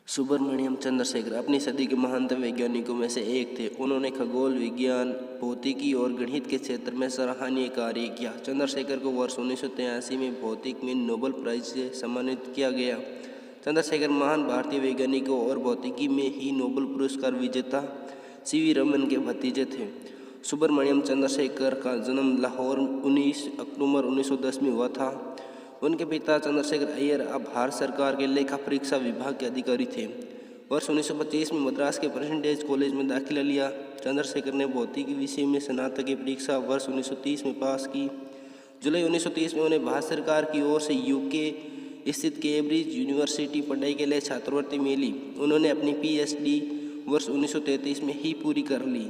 सुब्रमण्यम चंद्रशेखर अपनी सदी के महानतम वैज्ञानिकों में से एक थे। उन्होंने खगोल विज्ञान, भौतिकी और गणित के क्षेत्र में सराहनीय कार्य किया। चंद्रशेखर को वर्ष 1983 में भौतिकी में नोबेल प्राइज से सम्मानित किया गया। चंद्रशेखर महान भारतीय वैज्ञानिकों और भौतिकी में ही नोबेल पुरस्कार विजेता सीवी रमन के भतीजे थे। सुब्रमण्यम चंद्रशेखर का जन्म लाहौर 19 अक्टूबर 1910 में हुआ था। उनके पिता चंद्रशेखर अय्यर अब भारत सरकार के लेखा परीक्षा विभाग के अधिकारी थे। वर्ष 1925 में मद्रास के प्रेसिडेंट कॉलेज में दाखिला लिया। चंद्रशेखर ने भौतिकी विषय में स्नातक की परीक्षा वर्ष 1930 में पास की। जुलाई 1930 में उन्हें भारत सरकार की ओर से यूके स्थित कैम्ब्रिज यूनिवर्सिटी पढ़ाई के लिए छात्रवृत्ति मिली। उन्होंने अपनी पीएचडी वर्ष 1933 में ही पूरी कर ली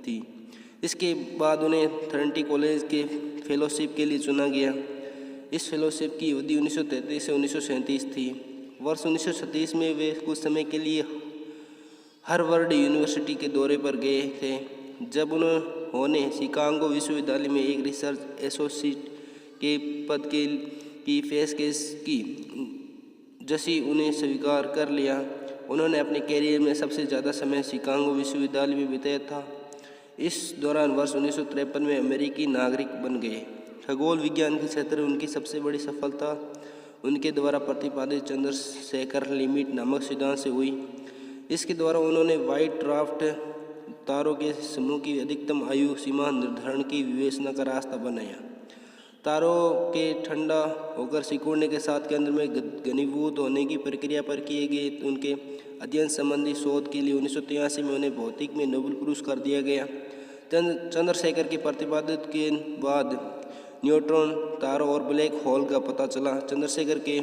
थी। इसके बाद उन्हें ट्रिनिटी कॉलेज के फेलोशिप के लिए चुना गया। इस फेलोशिप की अवधि 1933 से 1937 थी। वर्ष 1936 में वे कुछ समय के लिए हार्वर्ड यूनिवर्सिटी के दौरे पर गए थे, जब उन्होंने शिकागो विश्वविद्यालय में एक रिसर्च एसोसिएट के पद की पेशकश की, जैसी उन्हें स्वीकार कर लिया। उन्होंने अपने कैरियर में सबसे ज़्यादा समय शिकागो विश्वविद्यालय में बिताया था। इस दौरान वर्ष 1953 में अमेरिकी नागरिक बन गए। खगोल विज्ञान के क्षेत्र में उनकी सबसे बड़ी सफलता उनके द्वारा प्रतिपादित चंद्रशेखर लिमिट नामक सिद्धांत से हुई। इसके द्वारा उन्होंने व्हाइट ड्वार्फ तारों के समूह की अधिकतम आयु सीमा निर्धारण की विवेचना का रास्ता बनाया। तारों के ठंडा होकर सिकुड़ने के साथ केंद्र में घनीभूत होने की प्रक्रिया पर किए गए उनके अध्ययन संबंधी शोध के लिए 1983 में उन्हें भौतिकी में नोबेल पुरस्कार दिया गया। चंद्रशेखर के प्रतिपादित के बाद न्यूट्रॉन तारों और ब्लैक होल का पता चला। चंद्रशेखर के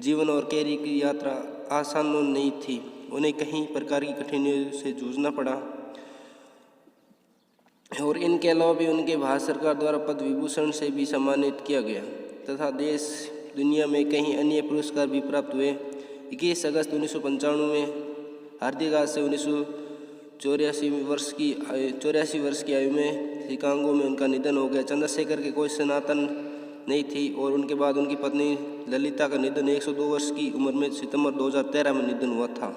जीवन और कैरियर की यात्रा आसान नहीं थी। उन्हें कई प्रकार की कठिनाइयों से जूझना पड़ा और इनके अलावा भी उनके भारत सरकार द्वारा पद्म विभूषण से भी सम्मानित किया गया तथा देश दुनिया में कई अन्य पुरस्कार भी प्राप्त हुए। 21 अगस्त 1995 में हृदयाघात से 84 वर्ष की आयु में शिकागो में उनका निधन हो गया। चंद्रशेखर के कोई संतान नहीं थी और उनके बाद उनकी पत्नी ललिता का निधन 102 वर्ष की उम्र में सितंबर 2013 में निधन हुआ था।